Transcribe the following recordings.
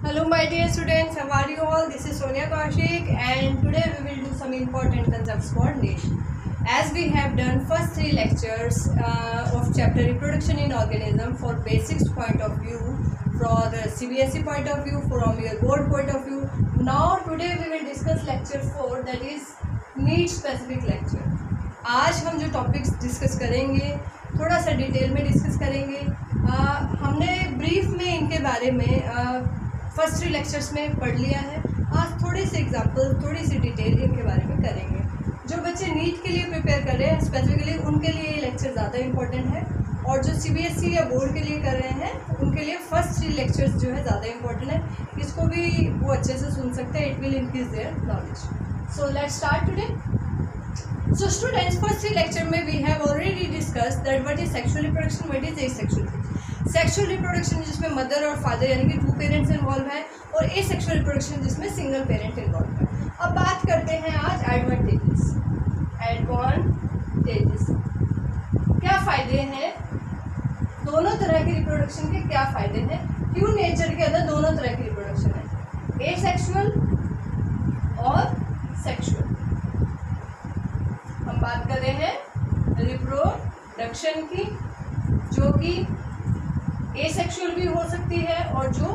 Hello my dear students, how are you all? This is Sonia Kaushik and today we will do some important concepts for niche. As we have done first 3 lectures of chapter reproduction in organism for basics point of view, from the CBSE point of view, from your board point of view. Now today we will discuss lecture 4, that is niche specific lecture. आज हम जो topics discuss करेंगे थोड़ा सा detail में discuss करेंगे। हमने brief में इनके बारे में फर्स्ट 3 लेक्चर्स में पढ़ लिया है। आज थोड़े से एग्जांपल, थोड़ी सी डिटेल इनके बारे में करेंगे। जो बच्चे नीट के लिए प्रिपेयर कर रहे हैं स्पेसिफिकली उनके लिए ये लेक्चर ज़्यादा इंपॉर्टेंट है, और जो CBSE या बोर्ड के लिए कर रहे हैं उनके लिए फर्स्ट 3 लेक्चर्स जो है ज़्यादा इंपॉर्टेंट है। इसको भी वो अच्छे से सुन सकते हैं, it will increase their knowledge. So let's start today. So students, first 3 lecture में we have already discussed that what is sexual reproduction, what is asexual reproduction। Sexual reproduction जिसमें मदर और फादर यानी कि 2 पेरेंट्स इन्वॉल्व है, और asexual reproduction जिसमें single parent involve है। अब बात करते हैं आज एडवांटेजेस। क्या फ़ायदे हैं दोनों तरह के रिप्रोडक्शन के, क्या फ़ायदे हैं, क्यों नेचर के अंदर दोनों तरह की रिप्रोडक्शन है, एसेक्सुअल और सेक्सुअल। हम बात कर रहे हैं रिप्रोडक्शन की, जो कि एसेक्सुअल भी हो सकती है और जो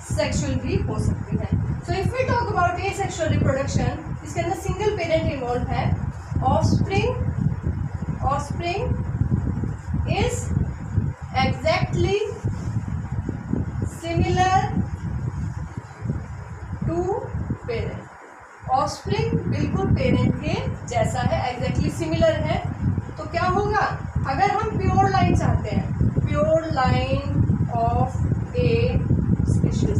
सेक्सुअल भी हो सकती है। So if we talk about asexual reproduction, इसके अंदर सिंगल पेरेंट इन्वॉल्व है। Offspring is exactly similar to parent. Offspring बिल्कुल पेरेंट के जैसा है, एग्जैक्टली सिमिलर है। तो क्या होगा, अगर हम प्योर लाइन चाहते हैं, pure line of A species,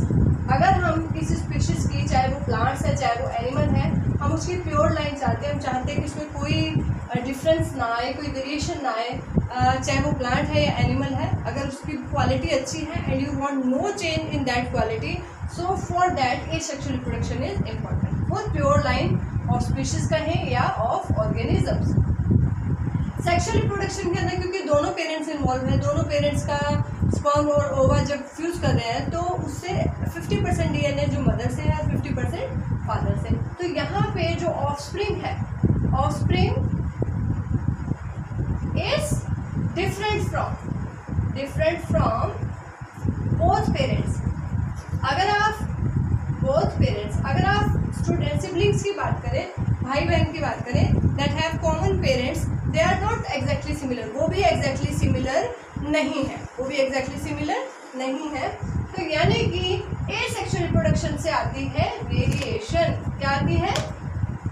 अगर हम किसी स्पीशीज की, चाहे वो प्लांट्स है चाहे वो एनिमल है, हम उसकी प्योर लाइन चाहते हैं, हम चाहते हैं कि उसमें कोई डिफरेंस ना आए, कोई वेरिएशन ना आए, चाहे वो प्लांट है या एनिमल है, अगर उसकी क्वालिटी अच्छी है and you want no change in that quality, so for that asexual reproduction is important. वो प्योर लाइन ऑफ स्पीशीज का है या ऑफ ऑर्गेनिजम्स। सेक्सुअल रिप्रोडक्शन के अंदर क्योंकि दोनों पेरेंट्स इन्वॉल्व हैं, दोनों पेरेंट्स का स्पर्म और ओवा जब फ्यूज कर रहे हैं तो उससे 50% DNA जो मदर से है और 50% फादर से। तो यहाँ पे जो ऑफस्प्रिंग है, offspring is different from both parents. अगर आप स्टूडेंट सिबलिंग्स की बात करें, भाई बहन की बात करें, that have common parents, they are not exactly similar, वो भी एग्जैक्टली सिमिलर नहीं है, तो यानी कि एसेक्सुअल रिप्रोडक्शन से आती है वेरिएशन। क्या आती है,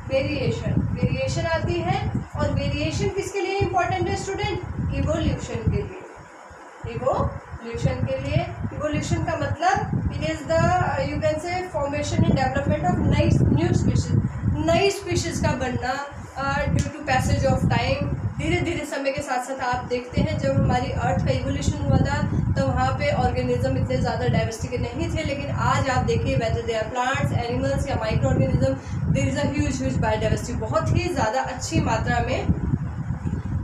वेरिएशन आती है। और वेरिएशन किसके लिए इंपॉर्टेंट है स्टूडेंट, इवोल्यूशन इवोल्यूशन का मतलब it is the you can say formation and development of नई स्पीशीज का बनना due to passage of time. धीरे धीरे समय के साथ साथ आप देखते हैं जब हमारी अर्थ का इवोल्यूशन हुआ था तो वहाँ पे ऑर्गेनिज्म इतने ज़्यादा डाइवर्सिटी के नहीं थे, लेकिन आज आप देखिए whether they are plants, animals या microorganism, there is a huge biodiversity, बहुत ही ज़्यादा अच्छी मात्रा में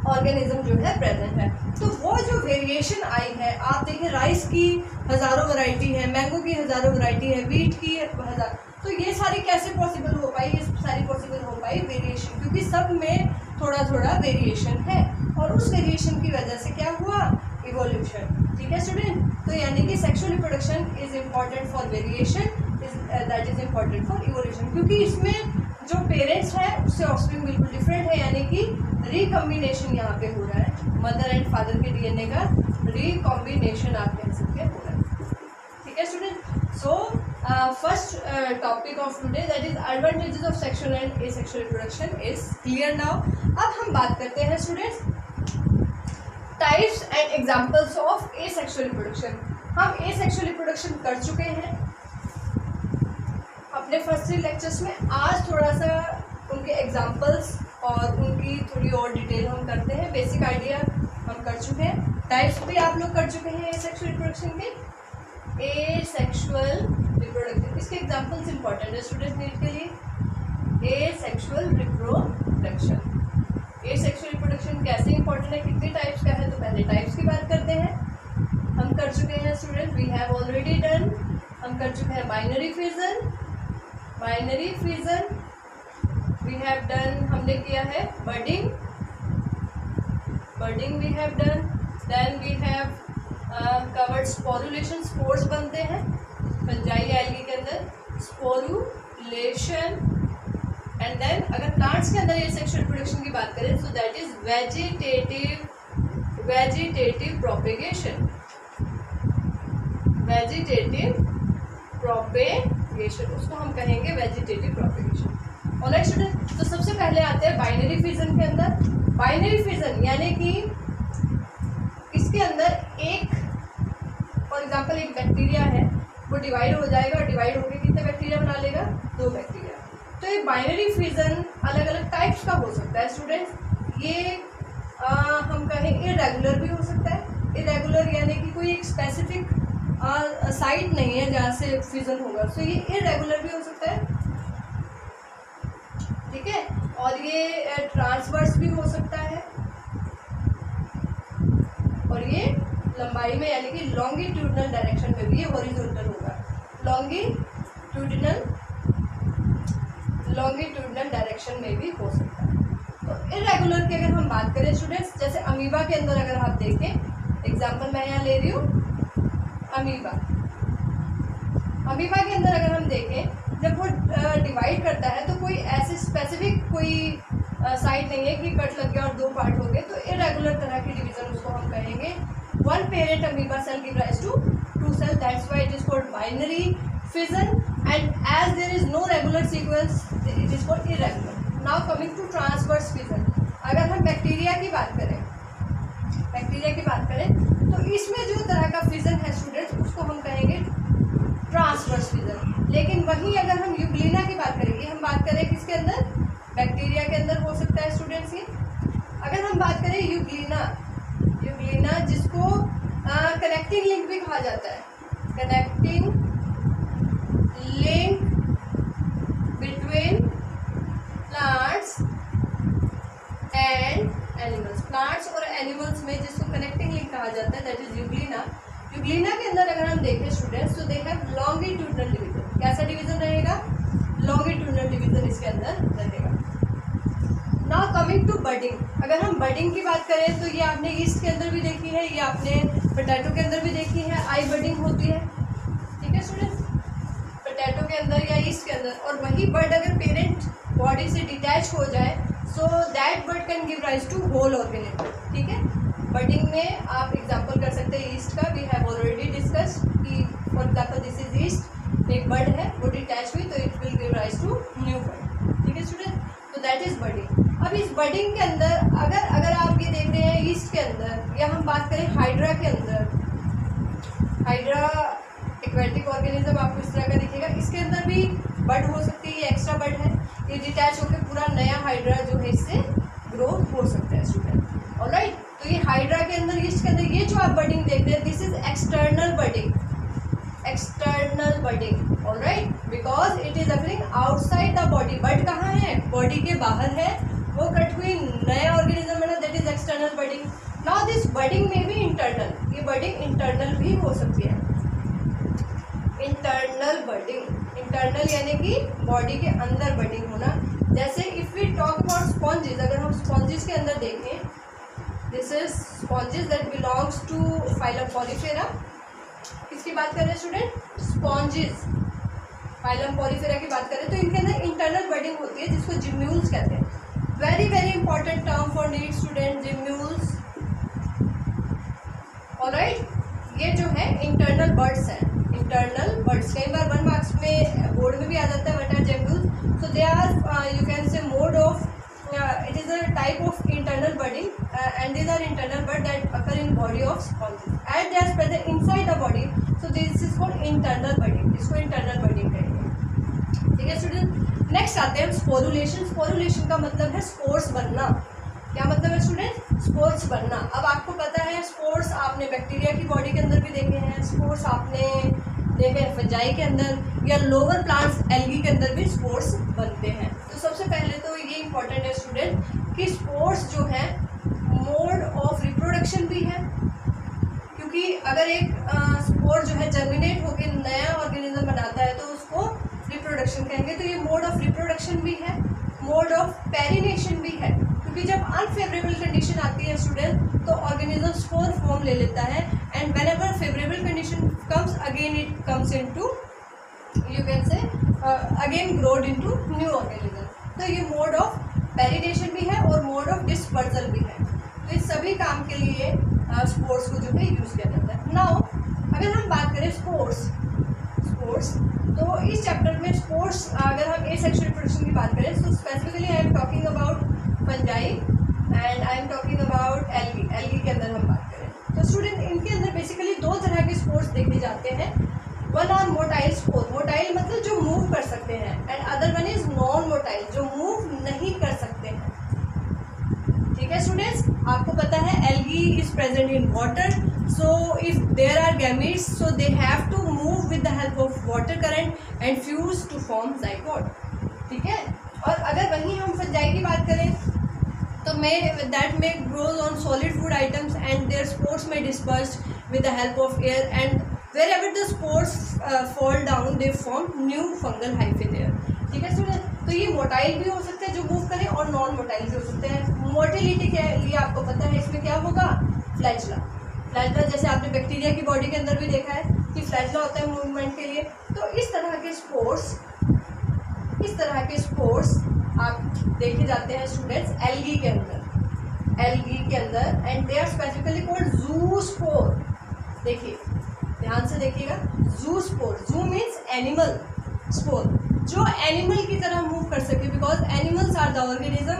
ऑर्गेनिज्म जो है प्रेजेंट है। तो वो जो वेरिएशन आई है, आप देखिए राइस की हज़ारों वैरायटी है, मैंगो की हज़ारों वैरायटी है, वीट की हज़ार, तो ये सारी कैसे पॉसिबल हो पाई, ये सारी पॉसिबल हो पाई वेरिएशन, क्योंकि सब में थोड़ा थोड़ा वेरिएशन है, और उस वेरिएशन की वजह से क्या हुआ, इवोल्यूशन। ठीक है स्टूडेंट, तो यानी कि sexual reproduction is important for variation, that is important for evolution, क्योंकि इसमें जो पेरेंट्स है उससे ऑफस्प्रिंग बिल्कुल डिफरेंट है, यानी कि रिकॉम्बिनेशन यहाँ पे हो रहा है, मदर एंड फादर के DNA का रिकॉम्बिनेशन आप कह सकते हैं हो रहा है। ठीक है student, so first topic of today that is advantages of sexual and asexual reproduction is clear now. अब हम बात करते हैं students types and examples of asexual reproduction. हम एसेक्सुअल रिप्रोडक्शन कर चुके हैं अपने फर्स्ट 3 लेक्चर्स में। आज थोड़ा सा उनके एग्जांपल्स और उनकी थोड़ी और डिटेल हम करते हैं, बेसिक आइडिया हम कर चुके हैं, टाइप्स भी आप लोग कर चुके हैं एसेक्सुअल रिप्रोडक्शन के। एसेक्सुअल रिप्रोडक्शन, इसके एग्जांपल्स इंपॉर्टेंट है स्टूडेंट नीट के लिए। एसेक्सुअल रिप्रोडक्शन कैसे इंपॉर्टेंट है, कितने टाइप्स का है, तो पहले टाइप्स की बात करते हैं। हम कर चुके हैं student, we have already done हम कर चुके हैं binary fission, we have done, हमने किया है budding we have done, then we have covered sporulation, spores बनते हैं फंजाई एल्गी के अंदर, स्पोरुलेशन, एंड देन अगर प्लांट्स के अंदर ये सेक्सुअल रिप्रोडक्शन की बात करें so that is vegetative propagation, उसको हम कहेंगे वेजिटेटिव प्रोपेगेशन। ऑलराइट स्टूडेंट, तो सबसे पहले आते हैं बाइनरी फिजन के अंदर। बाइनरी फिजन यानी कि इसके अंदर एक, फॉर एग्जांपल एक बैक्टीरिया है, वो डिवाइड हो जाएगा और डिवाइड होकर कितने बैक्टीरिया बना लेगा, 2 बैक्टीरिया। तो ये बाइनरी फिजन अलग अलग टाइप्स का हो सकता है स्टूडेंट्स। ये हम कहें इरेगुलर भी हो सकता है। इरेगुलर यानी कि कोई एक स्पेसिफिक साइट नहीं है जहाँ से फिजन होगा, सो ये इरेगुलर भी हो सकता है, ठीक है। और ये ट्रांसवर्स भी हो सकता है, और ये लंबाई में यानी कि लॉन्गिट्यूडनल डायरेक्शन में भी, ये हॉरिजॉन्टल होगा, लॉन्गिट्यूडनल डायरेक्शन में भी हो सकता है। तो इरेगुलर की अगर हम बात करें स्टूडेंट्स, जैसे अमीबा के अंदर अगर आप देखें, एग्जांपल मैं यहाँ ले रही हूँ अमीबा के अंदर अगर हम देखें, जब वो डिवाइड करता है तो कोई ऐसे स्पेसिफिक कोई साइड नहीं है कि कट लग गया और 2 पार्ट हो गए, तो इरेगुलर तरह की डिवीजन उसको हम कहेंगे। 1 parent amoeba cell give rise to 2 cell, that's why it is called binary fission, and as there is no regular sequence it is called irregular. Now coming to transverse fission, अगर हम bacteria की बात करें तो इसमें जो तरह का फिजन है स्टूडेंट्स उसको हम कहेंगे ट्रांसवर्स फिजन। लेकिन वहीं अगर हम यूग्लिना की बात करेंगे, हम बात करें किसके अंदर, बैक्टीरिया के अंदर हो सकता है स्टूडेंट्स ये। अगर हम बात करें यूग्लिना जिसको कनेक्टिंग लिंक भी कहा जाता है, connecting link between plants and animals, plants और एनिमल्स में जिसको कनेक्टिंग लिंक कहा जाता है, दैट इज यूग्लिना। यूग्लिना के अंदर अगर हम देखें स्टूडेंट्स तो दे हैव लॉन्गिट्यूडनल डिवीजन। कैसा डिवीजन रहेगा, लॉन्गिट्यूडनल डिवीजन इसके अंदर रहेगा। नाउ कमिंग टू बडिंग, अगर हम बडिंग की बात करें तो ये आपने ईस्ट के अंदर भी देखी है, ये आपने पोटैटो के अंदर भी देखी है, आई बडिंग होती है, ठीक है स्टूडेंट्स, पोटैटो के अंदर या ईस्ट के अंदर। और वही बर्ड अगर पेरेंट बॉडी से डिटैच हो जाए so that bud can give rise to whole organism, ठीक है। बडिंग में आप एग्जांपल कर सकते हैं ईस्ट का, वी हैव ऑलरेडी डिस्कस्ड कि for example this is yeast, एक बर्ड है वो डिटैच हुई तो it will give rise to new bud, ठीक है स्टूडेंट। तो दैट इज बडिंग। अब इस बडिंग के अंदर अगर आप ये देख रहे हैं ईस्ट के अंदर, या हम बात करें हाइड्रा के अंदर, हाइड्रा एक्वेटिक ऑर्गेनिज्म आपको इस तरह का दिखेगा, इसके अंदर भी बर्ड हो सकती है, ये एक्स्ट्रा बर्ड है, ये डिटैच होकर पूरा नया हाइड्रा जो है इससे ग्रो हो सकता है स्टूडेंट। ऑलराइट, तो ये हाइड्रा के अंदर, ईस्ट के अंदर ये जो आप बडिंग देख रहे हैं this is external budding, alright, because it is occurring outside the body. Bud कहाँ है, बॉडी के बाहर है, वो कट हुई नया ऑर्गेनिज्म बना, that is external budding. Now this budding में भी इंटरनल, ये बडिंग इंटरनल भी हो सकती है, इंटरनल बडिंग, इंटरनल यानी कि बॉडी के अंदर बडिंग होना। जैसे if we talk about sponges, अगर हम स्पॉन्जेस के अंदर देखें, this is sponges that belongs to phylum Porifera. किसकी बात कर रहे हैं स्टूडेंट, स्पॉन्जेस, फाइलम पॉलीफेरा की बात करें तो इनके अंदर इंटरनल बडिंग होती है जिसको जिम्यूल्स कहते हैं। Very very important term for need student, gemmules, alright. ये जो है इंटरनल बर्ड्स हैं, इंटरनल बर्ड्स, कई बार 1 मार्क्स में बोर्ड में भी आ जाता है, what are gemmules, so they are you can say mode of, it is a type of internal budding and these are internal bud that occur in body of sponges and they are present inside the body, so this is called internal budding, इसको internal budding कहेंगे, ठीक है student. Next आते हैं sporulation. Sporulation का मतलब है spores बनना। क्या मतलब है स्टूडेंट, स्पोर्स बनना। अब आपको पता है स्पोर्स आपने बैक्टीरिया की बॉडी के अंदर भी देखे हैं, स्पोर्स आपने देखे हैं फंजाई के अंदर, या लोअर प्लांट्स एल्गी के अंदर भी स्पोर्स बनते हैं। तो सबसे पहले तो ये इंपॉर्टेंट है स्टूडेंट कि स्पोर्स जो है मोड ऑफ रिप्रोडक्शन भी है, क्योंकि अगर एक स्पोर जो है जर्मिनेट होकर नया ऑर्गेनिज्म बनाता है तो उसको रिप्रोडक्शन कहेंगे। तो ये मोड ऑफ रिप्रोडक्शन भी है, मोड ऑफ पेरिनेशन भी है, क्योंकि जब अनफेवरेबल कंडीशन आती है स्टूडेंट तो ऑर्गेनिज्म स्पोर फॉर्म ले लेता है, and whenever favourable condition comes again it comes into you can से again growed into new organism. तो ये मोड ऑफ पेरिनेशन भी है और मोड ऑफ डिस्पर्सल भी है। तो इस सभी काम के लिए स्पोर्स को जो है यूज़ किया जाता है। नाउ अगर हम बात करें स्पोर्स, तो इस चैप्टर में स्पोर्स अगर हम एसेक्सुअल रिप्रोडक्शन की बात करें तो specifically I am talking about fungi and I am talking about algae के अंदर हम बात करें तो स्टूडेंट इनके अंदर बेसिकली दो तरह के स्पोर्स देखे जाते हैं। One are motile spore, motile मतलब जो मूव कर सकते हैं, and other one is non motile जो मूव नहीं कर सकते हैं। ठीक है स्टूडेंट्स, आपको पता है algae is present in water, so if there are gametes so they have to move with the help of water current and fuse to form zygote. ठीक है, और अगर वहीं हम फंजाई की बात करें तो that may grows on solid food items and their spores may dispersed with the help of air and wherever the spores fall down they form new fungal hyphae there। ठीक है स्टूडेंट, तो ये motile भी हो सकते हैं जो move करें और नॉन मोटाइल भी हो सकते हैं। मोटिलिटी के लिए आपको पता है इसमें क्या होगा, फ्लैजला जैसे आपने बैक्टीरिया की बॉडी के अंदर भी देखा है कि फ्लैजला होता है मूवमेंट के लिए। तो इस तरह के स्पोर्स आप देखे जाते हैं स्टूडेंट्स एल्गी के अंदर and they are specifically called zoo spore. देखिए ध्यान से देखिएगा, zoo spore, zoo means animal, spore जो एनिमल की तरह मूव कर सके, because animals are the organism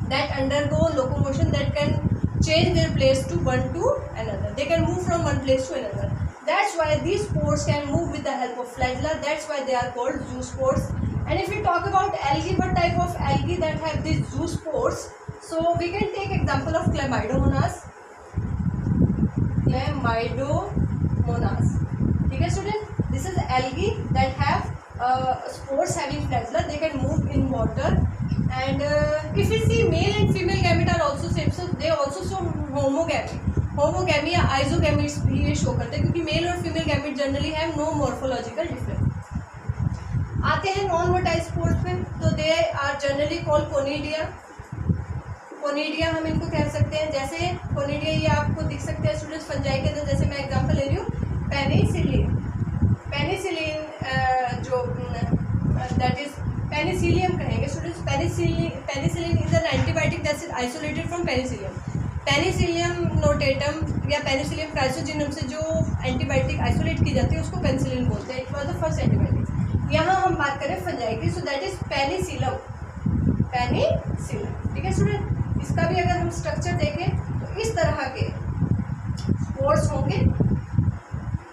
that undergo locomotion that can change their place to one to another, they can move from one place to another, that's why these spores can move with the help of flagella, that's why they are called zoospores। and if we talk about algae, what type of algae that have these zoospores, so we can take example of Chlamydomonas। ठीक है student, this is algae that have spores having flagella, they can move in water and if we see male and female gamete are also same, so they also show homogamy या isogametes भी ये show करते हैं, क्योंकि male और female gamete generally have no morphological difference. आते हैं non motile spores पे, तो they are generally called conidia हम इनको कह सकते हैं। जैसे कोनिडिया ये आपको दिख सकते हैं स्टूडेंट्स फंजाई के अंदर, जैसे मैं एग्जांपल ले रही हूँ पेनिसिलिन जो दैट इज पेनिसिलियम कहेंगे students. Penicillin is an antibiotic that is isolated from Penicillium notatum या पेनिसिलियम क्राइसोजिनम से जो एंटीबायोटिक आइसोलेट की जाती है उसको पेनिसिलिन बोलते हैं। It was the first antibiotic. यहाँ हम बात करें फंजाई की, सो दैट इज पेनिसिलम। ठीक है स्टूडेंट, इसका भी अगर हम स्ट्रक्चर देखें तो इस तरह के स्पोर्स होंगे,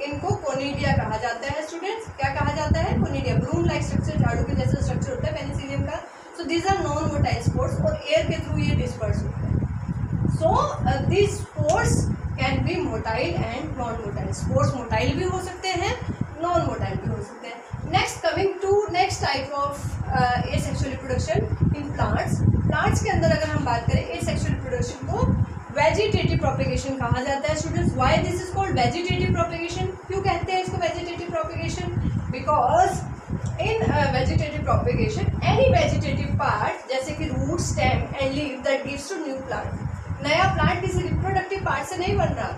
इनको कोनिडिया कहा जाता है स्टूडेंट्स। क्या कहा जाता है, कोनिडिया। ब्रूम लाइक स्ट्रक्चर, झाड़ू के जैसा स्ट्रक्चर होता है पेनिसिलियम का। So these are non motile spores और एयर के थ्रू ये डिस्पर्स होते हैं। So these spores can be motile and non motile. Spores motile भी हो सकते हैं, नॉन मोटाइल भी हो सकते हैं। Next coming to next type of asexual reproduction in plants के अंदर अगर हम बात करें एसेक्सुअल रिप्रोडक्शन को वेजिटेटिव प्रोपेगेशन कहा जाता है students. Why this is called vegetative propagation? क्यों कहते हैं इसको vegetative propagation? Because in vegetative propagation any vegetative part जैसे कि root, stem and leaf that gives to new plant. नया प्लांट किसी रिप्रोडक्टिव पार्ट से नहीं बन रहा।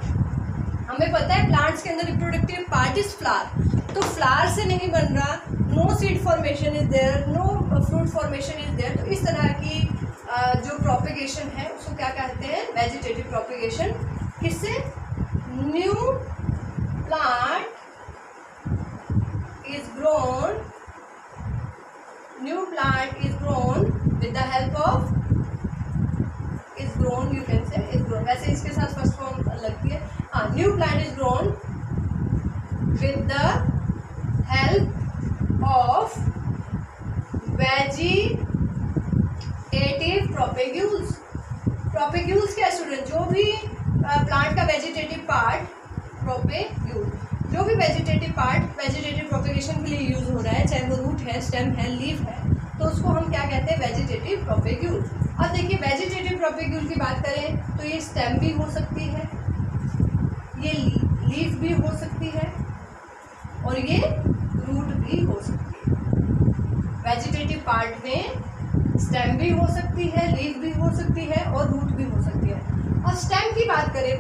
हमें पता है प्लांट्स के अंदर रिप्रोडक्टिव पार्ट इज फ्लावर, तो फ्लावर से नहीं बन रहा। No seed formation is there, no fruit formation is there. तो इस तरह की जो प्रोपेगेशन है उसको क्या कहते हैं, वेजिटेटिव प्रोपेगेशन। किससे? New plant is grown with the help of you can say is grown. वैसे इसके साथ फर्स्ट फॉर्म लगती है। हाँ, new plant is grown with the help of vegetative propagules. Propagules क्या स्टूडेंट? जो भी प्लांट का वेजिटेटिव पार्ट, प्रोपेग्यूल जो भी वेजिटेटिव पार्ट वेजिटेटिव प्रोपेगेशन के लिए यूज हो रहा है, चाहे वो रूट है, स्टेम है, लीफ है, तो उसको हम क्या कहते हैं, वेजिटेटिव प्रोपेग्यूल। अब देखिए वेजिटेटिव प्रोपेग्यूल की बात करें तो ये स्टेम भी हो सकती है, ये लीफ भी हो सकती है और ये रूट भी हो सकती है। वेजिटेटिव पार्ट में स्टेम भी हो सकती है, लीफ भी हो सकती है और रूट भी हो सकती है। अब स्टेम की बात करें,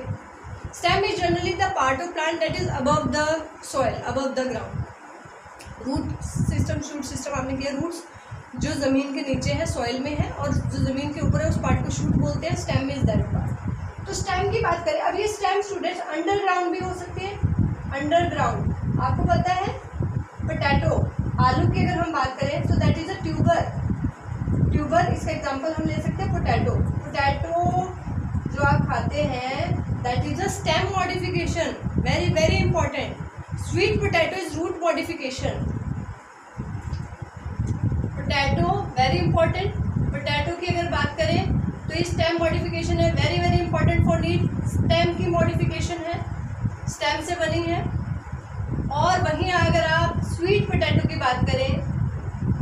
stem is generally the part of plant that is above the soil, above the ground. Root system, shoot system आपने किया, रूट्स जो ज़मीन के नीचे है, सॉइल में है, और जो ज़मीन के ऊपर है उस पार्ट को शूट बोलते हैं। Stem is that part. तो स्टेम की बात करें, अब ये स्टेम स्टूडेंट्स अंडरग्राउंड भी हो सकती है। अंडरग्राउंड आपको पता है, पोटैटो, आलू की अगर हम बात करें तो that is a tuber. Tuber, इसका एग्जांपल हम ले सकते हैं पोटैटो। पोटैटो जो आप खाते हैं that is a stem modification, very very important. Sweet potato is root modification. Potato very important. Potato की अगर बात करें तो ये स्टेम मॉडिफिकेशन है, very very important for NEET. Stem की मॉडिफिकेशन है, स्टेम से बनी है। और वहीं अगर आप स्वीट पोटैटो की बात करें,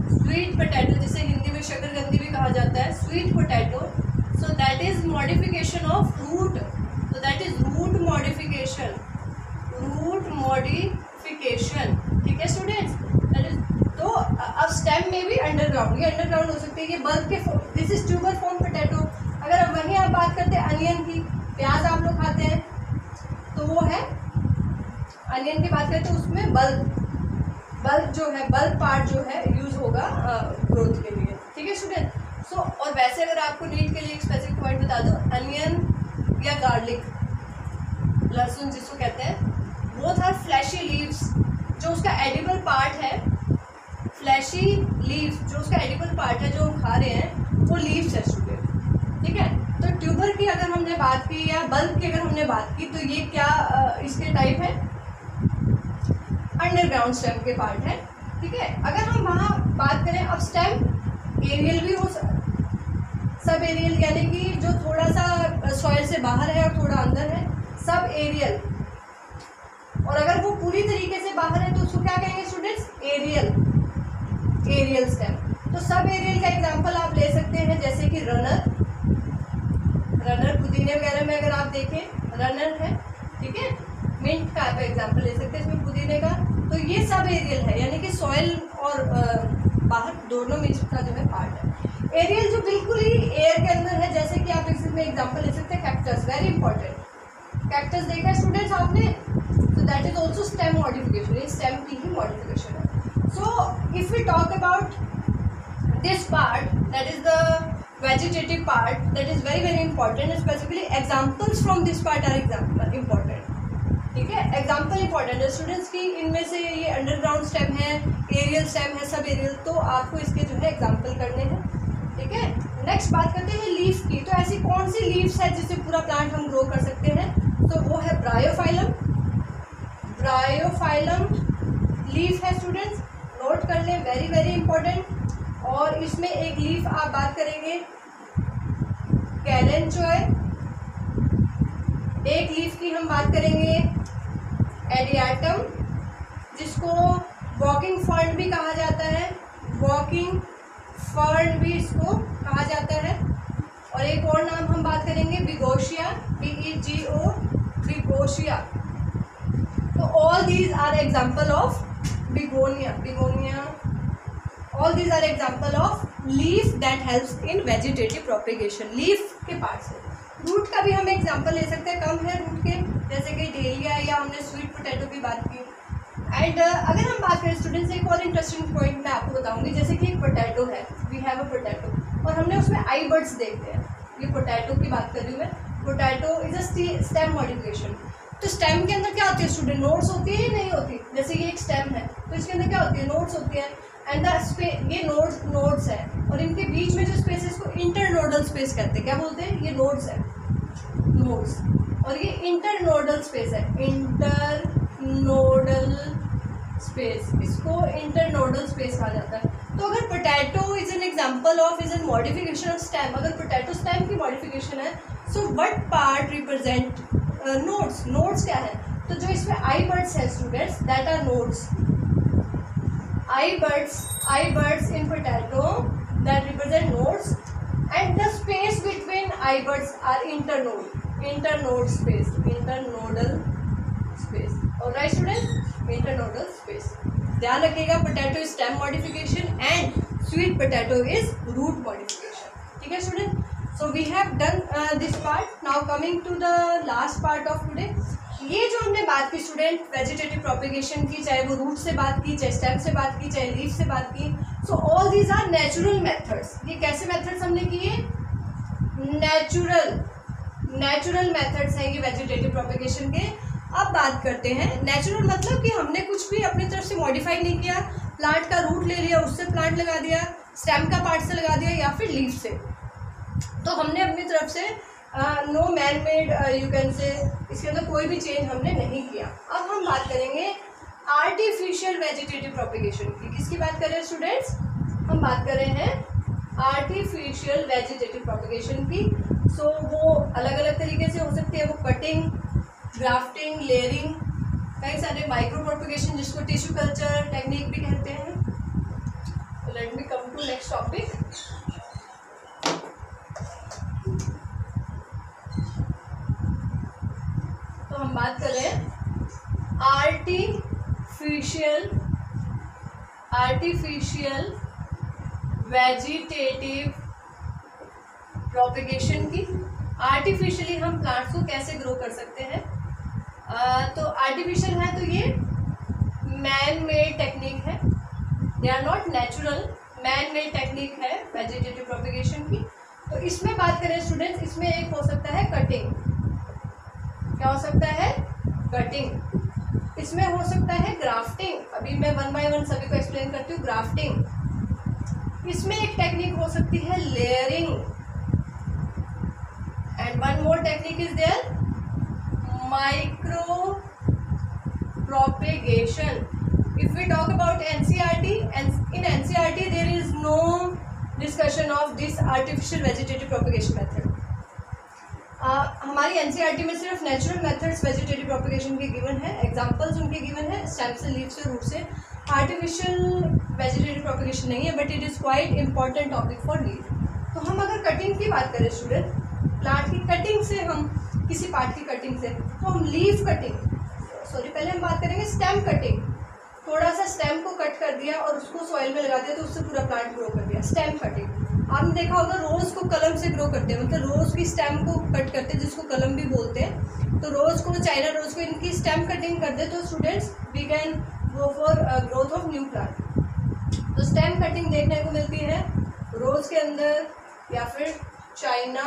स्वीट पोटैटो जिसे हिंदी में शकरकंदी भी कहा जाता है, sweet potato, so that is modification of root, so that is root modification, root modification. ठीक है स्टूडेंट्स, दैट इज। तो अब स्टेम में भी अंडरग्राउंड, ये अंडरग्राउंड हो सकती है, ये बल्ब के, this is tuber form potato. अगर अब वहीं आप बात करते हैं अनियन की, प्याज आप लोग खाते हैं तो वो है अनियन की बात करें तो उसमें बल्ब जो है, बल्ब पार्ट जो है यूज होगा ग्रोथ के लिए। ठीक है स्टूडेंट। सो और वैसे अगर आपको नीट के लिए एक स्पेसिफिक पॉइंट बता दो, अनियन या गार्लिक, लहसुन जिसको कहते हैं, बोथ आर फ्लैशी लीव्स। जो उसका एडिबल पार्ट है, फ्लैशी लीव्स जो उसका एडिबल पार्ट है जो हम खा रहे हैं वो लीव्स है स्टूडेंट। ठीक है। तो ट्यूबर की अगर हमने बात की या बल्ब की अगर हमने बात की तो ये क्या इसके टाइप है, अंडरग्राउंड स्टेम के पार्ट है। ठीक है। अगर हम वहाँ बात करें, अब स्टेम एरियल भी हो, सब एरियल यानी कि जो थोड़ा सा सॉइल से बाहर है और थोड़ा अंदर है, सब एरियल। और अगर वो पूरी तरीके से बाहर है तो उसको क्या कहेंगे स्टूडेंट्स, एरियल, एरियल स्टेम। तो सब एरियल का एग्जांपल आप ले सकते हैं, जैसे कि रनर, रनर पुदीने वगैरह में अगर आप देखें रनर है। ठीक है। मिंट का आप एग्जांपल ले सकते हैं इसमें पुदीने का। तो ये सब एरियल है, यानी कि सॉइल और बाहर दोनों में इसका जो है पार्ट है। एरियल जो बिल्कुल ही एयर के अंदर है, जैसे कि आप इसमें एग्जांपल ले सकते हैं कैक्टस, वेरी इंपॉर्टेंट। कैक्टस देखा है स्टूडेंट्स आपने, तो that is also stem modification, ये स्टेम की ही मॉडिफिकेशन है। So if we talk about this part, that is the vegetative part, that is very very important, specifically examples from this part are example important। ठीक है, example important है students की, इनमें से ये अंडरग्राउंड स्टेम है, aerial stem है, sub aerial, तो आपको इसके जो है एग्जाम्पल करने हैं। ठीक है। नेक्स्ट बात करते हैं लीफ की। तो ऐसी कौन सी लीव्स है जिससे पूरा प्लांट हम ग्रो कर सकते हैं, तो वो है ब्रायोफाइलम। ब्रायोफाइलम लीफ है स्टूडेंट्स, नोट कर लें, वेरी वेरी इंपॉर्टेंट। और इसमें एक लीफ आप बात करेंगे कैलेंचोय, एक लीफ की हम बात करेंगे एडियाटम, जिसको वॉकिंग फर्न भी कहा जाता है, वॉकिंग फर्न भी इसको कहा जाता है। और एक और नाम हम बात करेंगे बिगोशिया, BEGO, बिगोशिया। तो all these are example of begonia, begonia, all these are example of leaf that helps in vegetative propagation, leaf के पार्ट से। रूट का भी हम एग्जांपल ले सकते हैं, कम है रूट के, जैसे कि डेलिया या हमने स्वीट पोटैटो की बात की। एंड अगर हम बात करें स्टूडेंट्स, एक और इंटरेस्टिंग पॉइंट मैं आपको बताऊंगी, जैसे कि एक पोटैटो है, वी हैव अ पोटैटो, और हमने उसमें आई बर्ड्स देखते हैं, ये पोटैटो की बात कर रही हूँ मैं। Potato is a stem modification. तो स्टेम के अंदर क्या होती है स्टूडेंट, नोड्स होती है या नहीं होती, जैसे ये एक स्टेम है तो इसके अंदर क्या होती है, नोड्स होती है। एंड ये नोड्स है, और इनके बीच में जो स्पेस है इसको इंटरनोडल स्पेस कहते हैं। क्या बोलते हैं, ये नोड्स है, नोड्स, और ये इंटरनोडल स्पेस है, इंटरनोडल स्पेस, इसको इंटरनोडल स्पेस कहा जाता है। तो अगर potato is an example of, is an modification of stem, अगर पोटैटो स्टेम की मॉडिफिकेशन है, so what part represent nodes, nodes क्या है, तो जो इसमें आई बर्ड्स है students, that are nodes. Eye buds in potato that represent nodes, and the space between eye buds are internode space, internodal space। Alright student, internodal space. ध्यान रखिएगा, potato is stem modification and sweet potato is root modification. ठीक है student, so we have done this part. Now coming to the last part of today. ये जो हमने बात की student vegetative propagation की, चाहे वो रूट से बात की, चाहे स्टेम से बात की, चाहे लीफ से बात की, so all these are natural methods. ये कैसे मेथड्स हमने किए? नेचुरल मेथड्स हैं ये वेजिटेटिव प्रोपिगेशन के। अब बात करते हैं नेचुरल मतलब कि हमने कुछ भी अपनी तरफ से मॉडिफाई नहीं किया, प्लांट का रूट ले लिया, उससे प्लांट लगा दिया, स्टेम का पार्ट से लगा दिया या फिर लीफ से। तो हमने अपनी तरफ से no man made you can say, इसके अंदर कोई भी चेंज हमने नहीं किया। अब हम बात करेंगे आर्टिफिशियल वेजिटेटिव प्रोपिगेशन की। किसकी बात कर रहे हैं स्टूडेंट्स? हम बात कर रहे हैं आर्टिफिशियल वेजिटेटिव प्रोपिगेशन की। सो वो अलग अलग तरीके से हो सकती है, वो कटिंग, ग्राफ्टिंग, लेयरिंग, कई सारे माइक्रो प्रोपिगेशन जिसको टिश्यू कल्चर टेक्निक भी कहते हैं। Let me come to next topic. हम बात कर रहे हैं आर्टिफिशियल वेजिटेटिव प्रोपिगेशन की। आर्टिफिशियली हम प्लांट्स को कैसे ग्रो कर सकते हैं? तो आर्टिफिशियल है तो ये मैन मेड टेक्निक है, they are not natural, man made technique है वेजिटेटिव प्रोपिगेशन की। तो इसमें बात करें स्टूडेंट्स, इसमें एक हो सकता है कटिंग। क्या हो सकता है? कटिंग। इसमें हो सकता है ग्राफ्टिंग। अभी मैं वन बाय वन सभी को एक्सप्लेन करती हूँ। ग्राफ्टिंग। इसमें एक टेक्निक हो सकती है layering, and one more technique is there micro propagation. If we talk about NCERT, in NCERT there is no discussion of this artificial vegetative propagation method. हमारी एनसीईआरटी में सिर्फ नेचुरल मेथड्स वेजिटेटिव प्रोपिगेशन के given है, examples उनके given है, stem से, leaf से, root से। आर्टिफिशियल वेजिटेटिव प्रोपिगेशन नहीं है, but it is quite important topic for leaf. तो हम अगर कटिंग की बात करें स्टूडेंट, प्लांट की कटिंग से, हम किसी पार्ट की कटिंग से, तो हम लीफ कटिंग, पहले हम बात करेंगे स्टेम कटिंग। थोड़ा सा स्टेम को कट कर दिया और उसको सॉइल में लगा दिया तो उससे पूरा प्लांट ग्रो कर दिया, स्टेम कटिंग। आपने देखा होगा रोज़ को कलम से ग्रो करते हैं, मतलब रोज़ की स्टेम को कट करते हैं, जिसको कलम भी बोलते हैं। तो रोज़ को, चाइना रोज़ को, इनकी स्टेम कटिंग कर दे तो students we can go for growth of new plant. तो स्टेम कटिंग देखने को मिलती है रोज़ के अंदर या फिर चाइना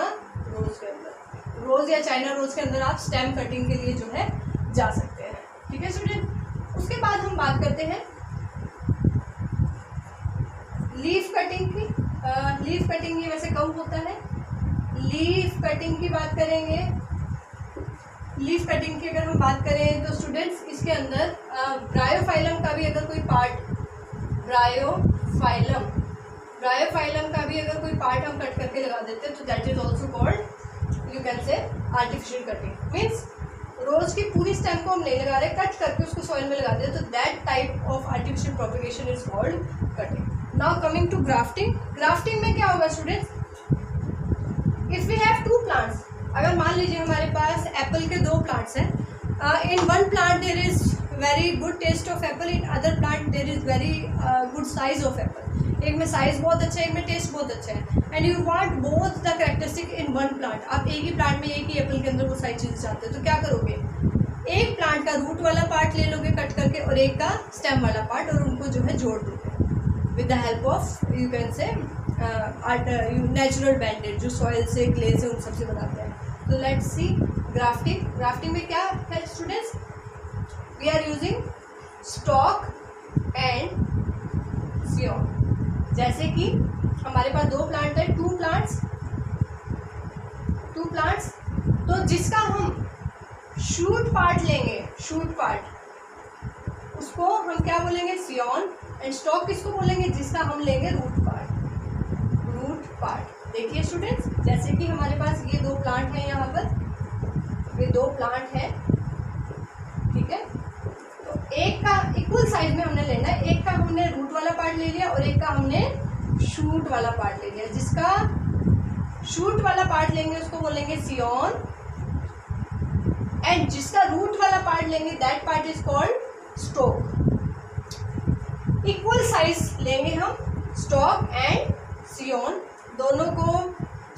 रोज़ के अंदर। रोज़ या चाइना रोज़ के अंदर आप स्टेम कटिंग के लिए जो है जा सकते हैं। ठीक है स्टूडेंट, उसके बाद हम बात करते हैं लीफ कटिंग की। लीफ कटिंग ये वैसे कम होता है। लीफ कटिंग की बात करेंगे, लीफ कटिंग की अगर हम बात करें तो स्टूडेंट्स इसके अंदर ब्रायोफाइलम का भी अगर कोई पार्ट, ब्रायोफाइलम का भी अगर कोई पार्ट हम कट करके लगा देते हैं तो that is also called, you can say artificial cutting. Means rose की पूरी स्टेम को हम नहीं लगा रहे, कट करके उसको सॉइल में लगा देते, तो that type of artificial propagation is called cutting. Now coming to grafting. Grafting में क्या होगा students? If we have two plants, अगर मान लीजिए हमारे पास एप्पल के दो प्लांट्स हैं, in one plant there is very good taste of apple, in other plant there is very good size of apple. एक में साइज बहुत अच्छा है, एक में टेस्ट बहुत अच्छा है, and you want both the characteristic in one plant. आप एक ही प्लांट में एक ही एप्पल के अंदर वो सारी चीज़ें चाहते हो, तो क्या करोगे? एक प्लांट का रूट वाला पार्ट ले लोगे कट करके और एक का स्टेम वाला पार्ट, और उनको जो है जोड़ दोगे with the help of, you can say, natural banded, जो सॉइल से, क्ले से, उन सबसे बनाते हैं। तो लेट्स सी ग्राफ्टिंग। ग्राफ्टिंग में क्या है students? We are using stock and scion. जैसे कि हमारे पास दो प्लांट है, टू प्लांट्स, तो जिसका हम शूट पार्ट लेंगे, शूट पार्ट, उसको हम क्या बोलेंगे? सियोन। एंड स्टॉक किसको बोलेंगे? जिसका हम लेंगे रूट पार्ट। देखिए स्टूडेंट्स, जैसे कि हमारे पास ये दो प्लांट हैं, यहाँ पर ये दो प्लांट हैं, ठीक है। तो एक का इक्वल साइज में हमने लेना है, एक का हमने रूट वाला पार्ट ले लिया और एक का हमने शूट वाला पार्ट ले लिया। जिसका शूट वाला पार्ट लेंगे उसको बोलेंगे सियोन, एंड जिसका रूट वाला पार्ट लेंगे that part is called stock. Equal size लेंगे हम स्टॉक एंड सियोन, दोनों को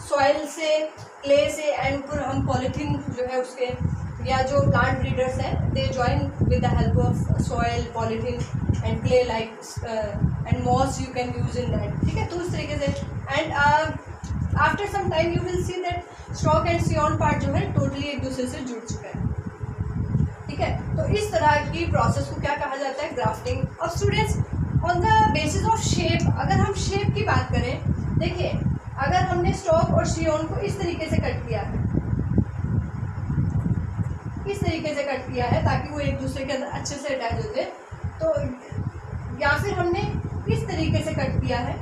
सॉइल से, क्ले से एंड फिर हम पॉलीथीन जो है उसके, या जो प्लांट ब्रीडर्स हैं they join with the help of soil, polythene and clay like and moss you can use in that, ठीक है। तो उस तरीके से and after some time you will see that stock and scion part जो है totally एक दूसरे से जुड़ चुका है, ठीक है। तो इस तरह की प्रोसेस को क्या कहा जाता है, ग्राफ्टिंग। अब students on the basis of shape, अगर हम शेप की बात करें, देखिए अगर हमने स्टॉक और सियोन को इस तरीके से कट किया है, इस तरीके से कट किया है ताकि वो एक दूसरे के अंदर अच्छे से अटैच होते, तो या फिर हमने इस तरीके से कट किया है,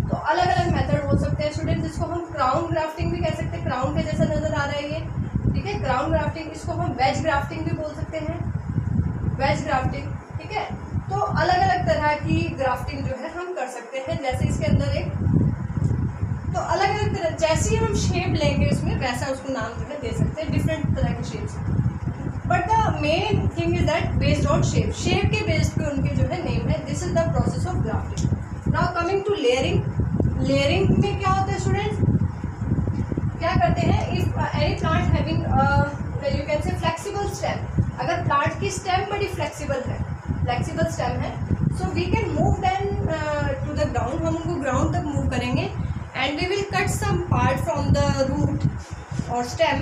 तो अलग अलग मेथड हो सकते हैं स्टूडेंट्स। इसको हम क्राउन ग्राफ्टिंग भी कह सकते हैं, क्राउन के जैसा नजर आ रहा है ये, ठीक है, क्राउन ग्राफ्टिंग। इसको हम वेज ग्राफ्टिंग भी बोल सकते हैं, वेज ग्राफ्टिंग, ठीक है। तो अलग अलग तरह की ग्राफ्टिंग जो है हम कर सकते हैं, जैसे इसके अंदर एक, तो अलग अलग तरह जैसी हम शेप लेंगे इसमें वैसा उसको नाम जो है दे सकते हैं, डिफरेंट तरह के shapes. But the main thing is that based on shape, shape के बेस्ड पे उनके जो है नेम है। This is the process of grafting. Now coming to layering. Layering में क्या होता है स्टूडेंट्स, क्या करते हैं, if any plant having you can say flexible stem, अगर प्लांट की स्टेम बड़ी फ्लेक्सिबल है, फ्लेक्सिबल स्टेम है, so we can move then to the ground, हम उनको ग्राउंड तक मूव करेंगे and we will cut some part from the root or stem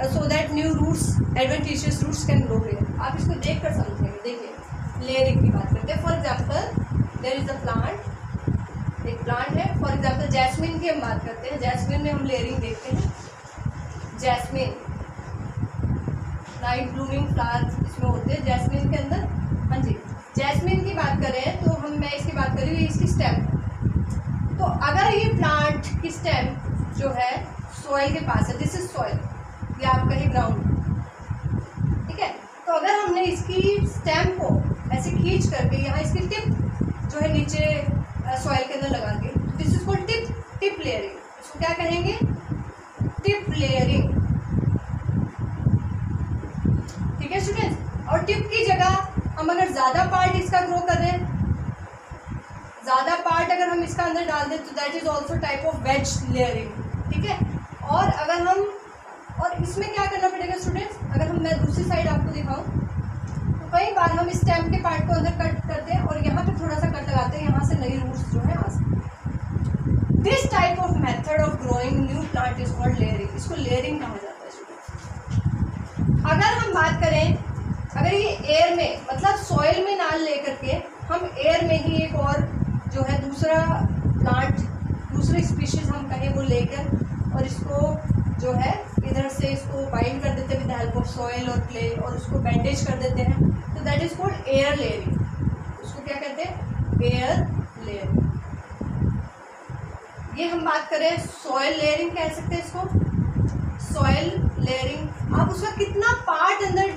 so that new roots, adventitious roots can grow here। आप इसको देख कर समझेंगे। देखिए लेयरिंग की बात करते हैं। For example there is a plant, एक प्लांट है, फॉर एग्जाम्पल जैस्मिन की हम बात करते हैं, जैस्मिन में हम लेयरिंग देखते हैं। जैस्मिन नाइट ब्लूमिंग फ्लावर्स इसमें होते हैं जैस्मिन के अंदर, हाँ जी। जैस्मिन की बात करें तो मैं इसकी बात कर रही हूँ, इसकी स्टेम। तो अगर ये प्लांट की स्टेम जो है सॉइल के पास है, दिस इज सॉइल, या आप कहें ग्राउंड, ठीक है। तो अगर हमने इसकी स्टेम को ऐसे खींच करके यहाँ इसकी टिप जो है नीचे सॉइल के अंदर लगा के, this is called tip layering. इसको क्या कहेंगे, टिप लेयरिंग, ठीक है स्टूडेंट्स। और टिप की जगह हम अगर ज़्यादा पार्ट इसका ग्रो कर रहे हैं, ज़्यादा पार्ट अगर हम इसका अंदर डाल दें तो that is also type of ways layering, ठीक है। और अगर हम, और इसमें क्या करना पड़ेगा स्टूडेंट्स, अगर हम, मैं दूसरी साइड आपको दिखाऊं, तो कई बार हम इस स्टेम के पार्ट को अंदर कट करते हैं और यहाँ पे थोड़ा सा कट लगाते हैं, यहाँ से नई रूट्स जो है आ सकती। This type of method of growing new plant is called layering. इसको लेयरिंग कहा जाता है स्टूडेंट्स। अगर हम बात करें, अगर ये एयर में, मतलब सॉइल में ना लेकर के हम एयर में ही एक और जो है दूसरा प्लांट, दूसरी स्पीशीज हम कहें वो लेकर और इसको जो है इधर से इसको बाइंड कर देते हैं with the help of soil और क्ले और उसको बैंडेज कर देते हैं, तो that is called air layering. उसको क्या कहते हैं, एयर लेयरिंग। ये हम बात करें सॉइल लेयरिंग कह सकते हैं इसको, सॉइल लेयरिंग। आप उसका कितना पार्ट अंदर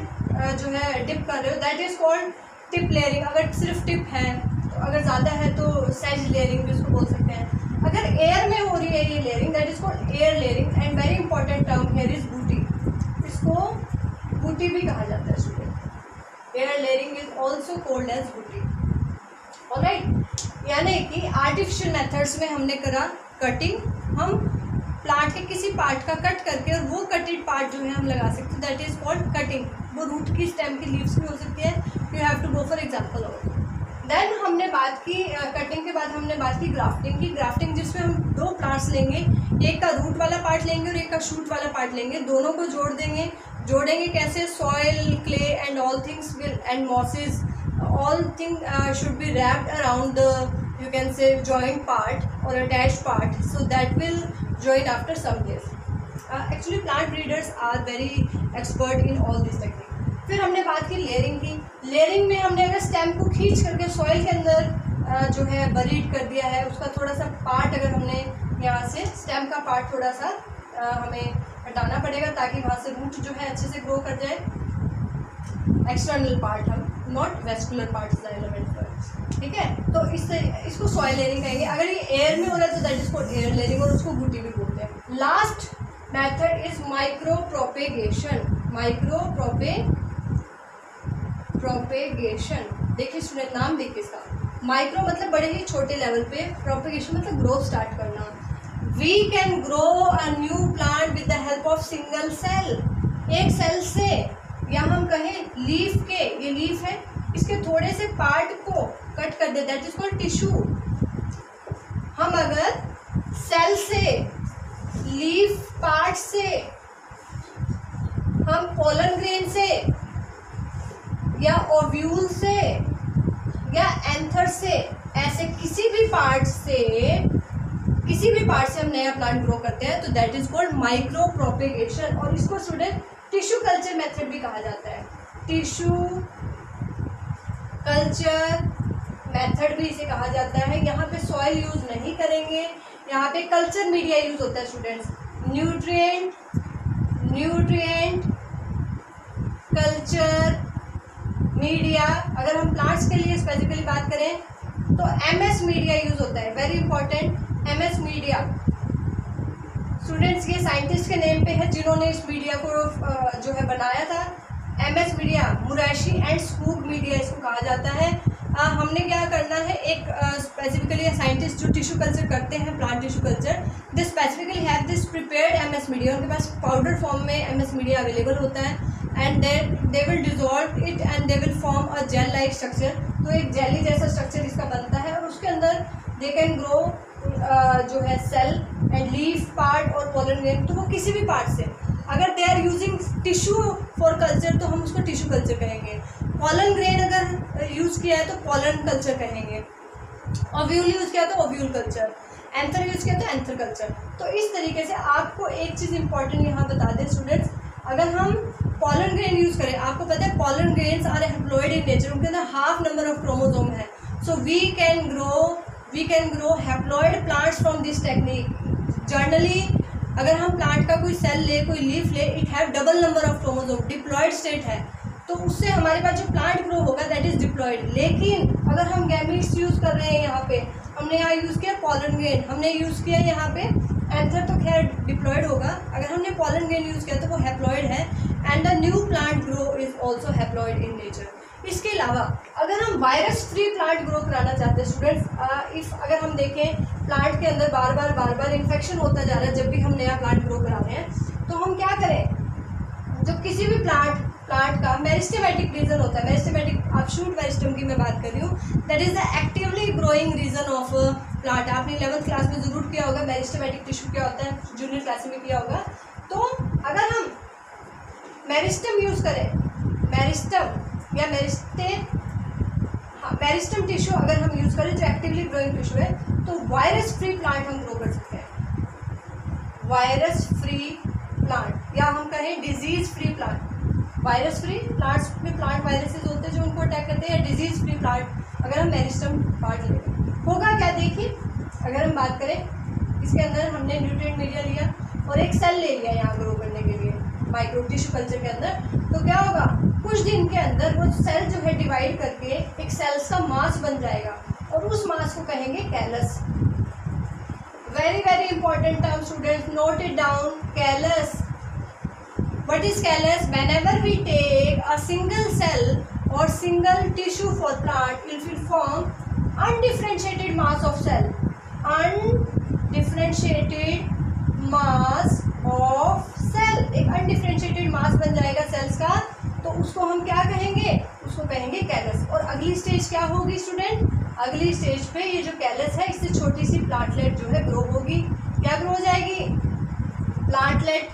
जो है डिप कर रहे हो, that is called tip layering. अगर सिर्फ टिप है, तो अगर ज़्यादा है तो सेज लेयरिंग भी उसको बोल सकते हैं। अगर एयर में हो रही है ये layering, that is called air layering. And very important term here is gootee, इसको बूटी भी कहा जाता है student. Air layering is also called as gootee, alright. यानी कि आर्टिफिशियल मेथड्स में हमने करा कटिंग, हम प्लांट के किसी पार्ट का कट करके और वो कटेड पार्ट जो है हम लगा सकते हैं, दैट इज कॉल्ड कटिंग। वो रूट की स्टेम की लीव्स भी हो सकती है, you have to go for example of. Then हमने बात की कटिंग के बाद हमने बात की ग्राफ्टिंग की। ग्राफ्टिंग जिसमें हम दो प्लांट्स लेंगे, एक का रूट वाला पार्ट लेंगे और एक का शूट वाला पार्ट लेंगे, दोनों को जोड़ देंगे। जोड़ेंगे कैसे, soil, clay and all things will and mosses, all thing should be wrapped around the you can say joint part or attached part, so that will join after some days. Actually plant breeders are very expert in all these techniques. फिर हमने बात की layering की। Layering में हमने अगर stem को खींच करके सॉइल के अंदर जो है बरीड कर दिया है, उसका थोड़ा सा पार्ट अगर हमने यहाँ से स्टेम का पार्ट थोड़ा सा हमें हटाना पड़ेगा ताकि वहाँ से रूट जो है अच्छे से ग्रो कर जाए। एक्सटर्नल पार्ट हम, not vascular part is the element first, ठीक है। तो इसको सॉइल लेयरिंग कहेंगे। अगर ये एयर में हो रहा है तो that is called air layering और उसको बूटी भी बोलते हैं। Last method is micro propagation. Micro propagation, देखिए स्टूडेंट नाम देखिए इसका, माइक्रो मतलब बड़े ही छोटे लेवल पे, प्रोपेगेशन मतलब ग्रोथ स्टार्ट करना। We can grow a new plant with the help of single cell, एक सेल से, या हम कहें लीफ के, ये लीफ है, इसके थोड़े से पार्ट को कट कर दे, दैट इज कॉल्ड टिश्यू। हम अगर सेल से, लीफ पार्ट से, हम पोलन ग्रेन से या ओव्यूल से या एंथर से, ऐसे किसी भी पार्ट से हम नया प्लांट ग्रो करते हैं तो that is called micro propagation. और इसको स्टूडेंट टिश्यू कल्चर मेथड भी कहा जाता है, टिश्यू कल्चर मेथड भी इसे कहा जाता है। यहाँ पे सॉइल यूज नहीं करेंगे, यहाँ पे कल्चर मीडिया यूज होता है स्टूडेंट्स, न्यूट्रिएंट कल्चर मीडिया। अगर हम प्लांट्स के लिए स्पेसिफिकली बात करें तो एमएस मीडिया यूज होता है, very important, MS media. Students ये साइंटिस्ट के नेम पे है जिन्होंने इस मीडिया को जो है बनाया था, एमएस मीडिया, मुरैशी एंड स्पूग मीडिया इसको कहा जाता है। हमने क्या करना है, एक स्पेसिफिकली साइंटिस्ट जो टिश्यू कल्चर करते हैं, plant tissue culture, they specifically have this prepared MS media, उनके पास पाउडर फॉर्म में एमएस मीडिया अवेलेबल होता है, and they will dissolve it and they will form a gel like structure. तो एक jelly जैसा structure इसका बनता है और उसके अंदर दे कैन ग्रो जो है सेल एंड लीफ पार्ट और पोलन ग्रेन, तो वो किसी भी पार्ट से, अगर they are using tissue for culture तो हम उसको टिश्यू कल्चर कहेंगे, पोलन ग्रेन अगर यूज़ किया है तो पोलन कल्चर कहेंगे, ओव्यूल यूज़ किया तो ओव्यूल कल्चर, एंथर यूज़ किया तो एंथर कल्चर। तो इस तरीके से आपको एक चीज़ इंपॉर्टेंट यहाँ बता दें स्टूडेंट्स, अगर हम पोलन ग्रेन यूज़ करें, आपको पता है pollen grains are haploid in nature, उनके अंदर हाफ नंबर ऑफ क्रोमोसोम है, so we can grow haploid plants from this technique. Generally अगर हम प्लांट का कोई सेल ले, कोई लीफ ले, it have double number of chromosome, diploid state है, तो उससे हमारे पास जो प्लांट ग्रो होगा दैट इज डिप्लॉइड। लेकिन अगर हम गैमीट्स यूज़ कर रहे हैं, यहाँ पे हमने यहाँ यूज़ किया पोलन ग्रेन, हमने यूज़ किया यहाँ पे एंथर, तो खैर डिप्लॉइड होगा, अगर हमने पोलन ग्रेन यूज़ किया तो वो हैप्लॉइड है, and the new plant grow is also haploid in nature. इसके अलावा अगर हम वायरस फ्री प्लांट ग्रो कराना चाहते हैं स्टूडेंट्स, इफ अगर हम देखें प्लांट के अंदर बार बार इन्फेक्शन होता जा रहा है जब भी हम नया प्लांट ग्रो करा रहे हैं, तो हम क्या करें, जब किसी भी प्लांट का मेरिस्टेमेटिक रीजन होता है, मेरिस्टेमेटिक आप शूट मेरिस्टम की मैं बात कर रही हूँ, that is the actively growing region of plant. आपने 11th क्लास में जरूर किया होगा मेरिस्टेमेटिक टिश्यू क्या होता है, जूनियर क्लास में किया होगा। तो अगर हम मेरिस्टम यूज़ करें, मेरिस्टम या मेरिस्टम टिश्यू अगर हम यूज़ करें जो एक्टिवली ग्रोइंग टिश्यू है, तो वायरस फ्री प्लांट हम ग्रो कर सकते हैं, वायरस फ्री प्लांट, या हम कहें disease free plant. Virus free plants में प्लांट वायरसेस होते हैं जो उनको अटैक करते हैं, या डिजीज फ्री प्लांट अगर हम मेरिस्टम पार्ट लें, होगा क्या देखिए, अगर हम बात करें इसके अंदर हमने न्यूट्रिएंट मीडिया लिया और एक सेल ले लिया यहाँ ग्रो करने के लिए माइक्रो टिश्यू कल्चर के अंदर, तो क्या होगा, कुछ दिन के अंदर वो सेल जो है डिवाइड करके एक सेल्स का मास बन जाएगा और उस मास को कहेंगे callus. Very important term students, note it down, callus. What is callus? Whenever we take a single cell or single tissue for plant, it will form undifferentiated mass of cell. Undifferentiated mass of cell, एक undifferentiated mass बन जाएगा sales का, तो उसको हम क्या कहेंगे, उसको कहेंगे कैलस। और अगली स्टेज क्या होगी स्टूडेंट, अगली स्टेज पे ये जो कैलस है इससे छोटी सी प्लांटलेट जो है ग्रो होगी, क्या ग्रो हो जाएगी, प्लांटलेट।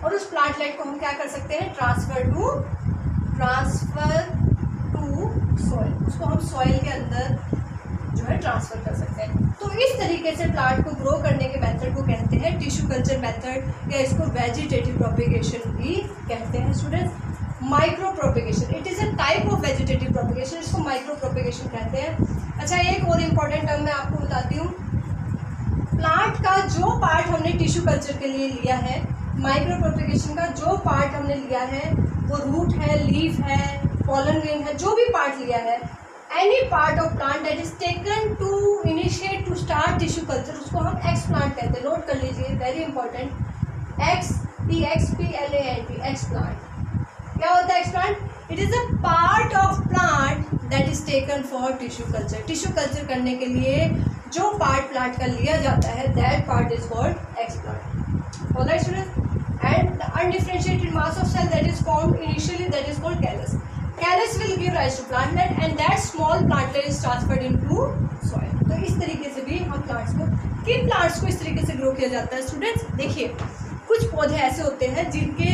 और उस प्लांटलेट को हम क्या कर सकते हैं, ट्रांसफर टू सॉइल, उसको हम सॉइल के अंदर जो है ट्रांसफर कर सकते हैं। तो इस तरीके से प्लांट को ग्रो करने के मेथड को कहते हैं टिश्यू कल्चर मेथड, या इसको वेजिटेटिव प्रोपेगेशन भी कहते हैं students. Micro propagation, it is a type of vegetative propagation, इसको माइक्रो प्रोपेगेशन कहते हैं। अच्छा, एक और इम्पॉर्टेंट टर्म मैं आपको बताती हूँ, प्लांट का जो पार्ट हमने टिश्यू कल्चर के लिए लिया है, माइक्रो प्रोपेगेशन का जो पार्ट हमने लिया है, वो रूट है, लीफ है, पोलन ग्रेन है, जो भी पार्ट लिया है, any part of plant that is taken to initiate to start tissue culture, उसको हम एक्स प्लांट कहते हैं। नोट कर लीजिए, वेरी इंपॉर्टेंट, EXPLANT, एक्सप्लांट। क्या होता है explant? It is a part of plant that is taken for tissue culture. Tissue culture करने के लिए जो पार्ट प्लांट का लिया जाता है, that part is called explant. Alright students, and the undifferentiated mass of cell that is formed initially, that is called callus. Callus will give rise to plantlet and that small plantlet is transferred into soil. तो इस तरीके से भी हम plants को, किन plants को इस तरीके से ग्रो किया जाता है स्टूडेंट्स? देखिए, कुछ पौधे ऐसे होते हैं जिनके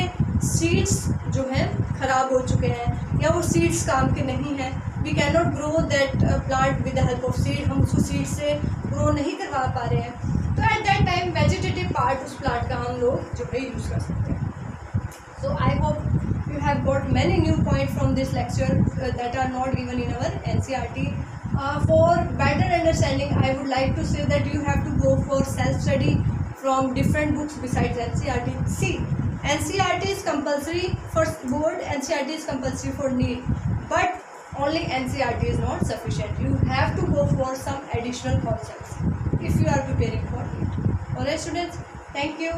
सीड्स जो हैं खराब हो चुके हैं या वो सीड्स काम के नहीं हैं। We can not grow that plant with the help of seed, हम उसको सीड से ग्रो नहीं करवा पा रहे हैं। तो at that time vegetative part उस प्लांट का हम लोग जो है यूज़ कर सकते हैं। So I hope you have got many new point from this lecture that are not given in our NCERT. For better understanding, I would like to say that you have to go for self-study from different books besides NCERT. See, NCERT is compulsory for board, NCERT is compulsory for NEET, but only NCERT is not sufficient. You have to go for some additional concepts if you are preparing for it. Alright students, thank you.